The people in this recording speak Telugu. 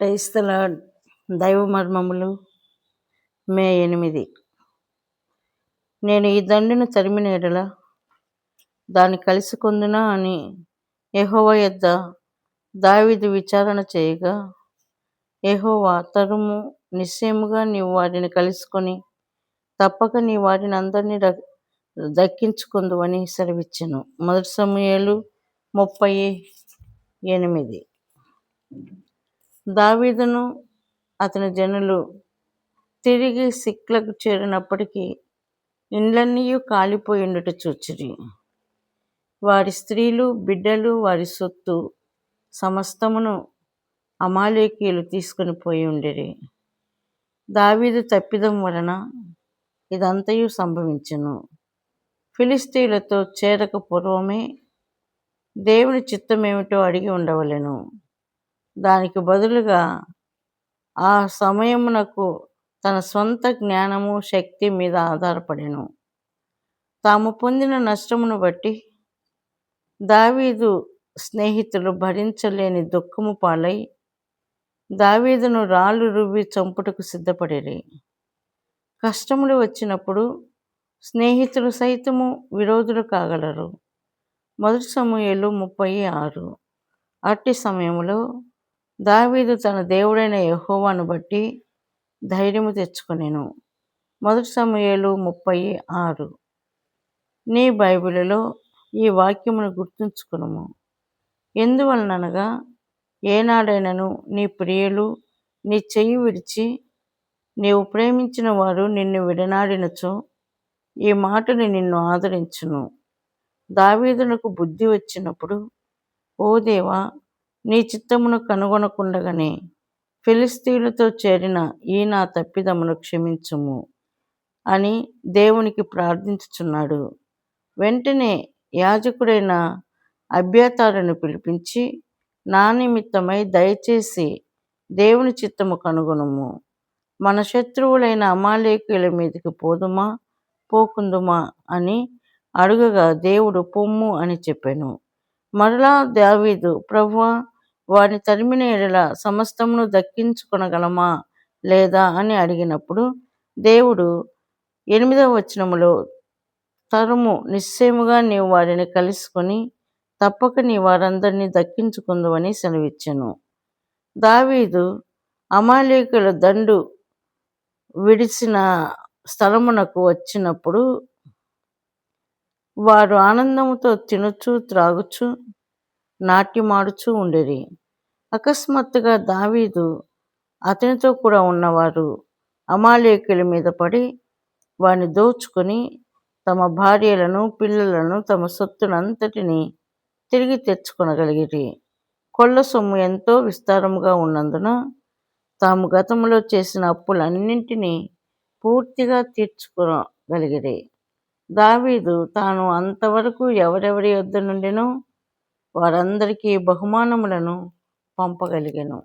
Praise the lord. దైవ మర్మములు మే 8. నేను ఈ దండును తరిమిన ఎడల దాన్ని కలుసుకొందునా అని యెహోవా యొద్ద దావీదు విచారణ చేయగా, యెహోవా తరుము, నిశ్చయముగా నీవు వారిని కలుసుకొని తప్పక నీ వారిని అందరినీ దక్కించుకొందువని సెలవిచ్చెను. 1 సమూయేలు 30:8. దావీదును అతని జనులు తిరిగి సిక్లగు చేరినప్పటికీ ఇండ్లన్నీ కాలిపోయిండుట చూచిరి. వారి స్త్రీలు, బిడ్డలు, వారి సొత్తు సమస్తమును అమాలేకీయులు తీసుకొని పోయి ఉండిరి. దావీదు తప్పిదం వలన ఇదంతయు సంభవించెను. ఫిలిష్తీయులతో చేరక పూర్వమే దేవుని చిత్తమేమిటో అడిగి ఉండవలెను. దానికి బదులుగా ఆ సమయమునకు తన సొంత జ్ఞానము, శక్తి మీద ఆధారపడెను. తాము పొందిన నష్టమును బట్టి దావీదు స్నేహితులు భరించలేని దుఃఖము పాలై దావీదును రాళ్ళు రువ్వి చంపుటకు సిద్ధపడిరి. కష్టములు వచ్చినప్పుడు స్నేహితులు సైతము విరోధులు కాగలరు. 1 సమూయేలు 30:6. అట్టి సమయములో దావీదు తన దేవుడైన యెహోవాను బట్టి ధైర్యము తెచ్చుకొనెను. 1 సమూయేలు 30:6. నీ బైబిలులో ఈ వాక్యమును గుర్తుంచుకొనుము. ఎందువలననగా ఏనాడైనను నీ ప్రియులు నీ చెయ్యి విడిచి నీవు ప్రేమించిన వారు నిన్ను విడనాడినచో ఈ మాటలు నిన్ను ఆదరించును. దావీదునకు బుద్ధి వచ్చినప్పుడు, ఓ దేవా, నీ చిత్తమును కనుగొనకుండగానే ఫిలిష్తీయులతో చేరిన ఈ నా తప్పిదమును క్షమించుము అని దేవునికి ప్రార్థించుచున్నాడు. వెంటనే యాజకుడైన అబ్యాతారును పిలిపించి, నా నిమిత్తమై దయచేసి దేవుని చిత్తము కనుగొనుము. మన శత్రువులైన అమాలేకీయుల మీదకి పోదుమా, పోకుందుమా అని అడుగగా దేవుడు పొమ్ము అని చెప్పెను. మరలా దావీదు, ప్రభువా, వారిని తరిమిన ఎడల సమస్తమును దక్కించుకొనగలమా లేదా అని అడిగినప్పుడు దేవుడు 8వ వచనములో, తరుము, నిశ్చయముగా నీవు వారిని కలుసుకొని తప్పక నీ వారందరినీ దక్కించుకుందువని సెలవిచ్చెను. దావీదు అమాలేకీయుల దండు విడిచిన స్థలమునకు వచ్చినప్పుడు వారు ఆనందముతో తినుచు, త్రాగుచు, నాట్యమాడుచూ ఉండిరి. అకస్మాత్తుగా దావీదు అతనితో కూడా ఉన్నవారు అమాలేకీయుల మీద పడి వారిని దోచుకొని తమ భార్యలను, పిల్లలను, తమ సొత్తునంతటిని తిరిగి తెచ్చుకొనగలిగిరి. కొల్ల సొమ్ము ఎంతో విస్తారముగా ఉన్నందున తాము గతములో చేసిన అప్పులన్నింటినీ పూర్తిగా తీర్చుకోగలిగిరి. దావీదు తాను అంతవరకు ఎవరెవరి యొద్ద నుండినో వారందరికీ బహుమానములను పంపగలిగెను.